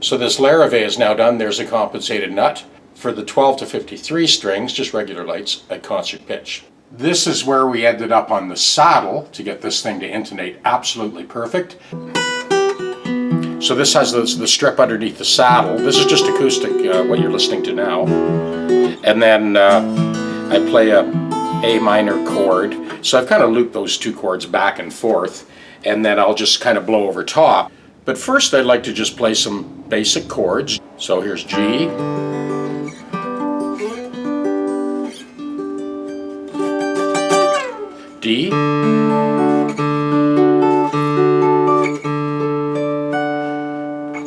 So this Larrivee is now done. There's a compensated nut for the 12 to 53 strings, just regular lights at concert pitch. This is where we ended up on the saddle to get this thing to intonate absolutely perfect. So this has the strip underneath the saddle. This is just acoustic, what you're listening to now. And then I play a A minor chord. So I've kind of looped those two chords back and forth, and then I'll just kind of blow over top. But first I'd like to just play some basic chords. So here's G, D,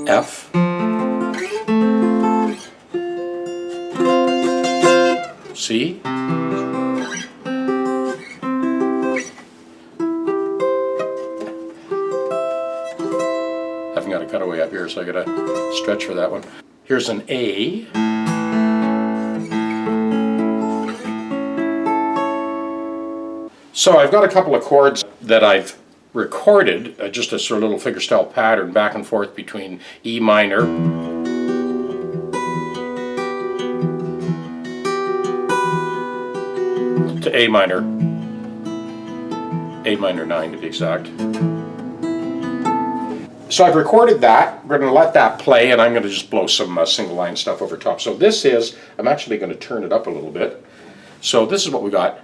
F, C, I've got a cutaway up here, so I gotta stretch for that one. Here's an A. So I've got a couple of chords that I've recorded, just a sort of little fingerstyle pattern back and forth between E minor to A minor 9 to be exact. So I've recorded that. We're going to let that play, and I'm going to just blow some single line stuff over top. So this is, I'm actually going to turn it up a little bit. So this is what we got.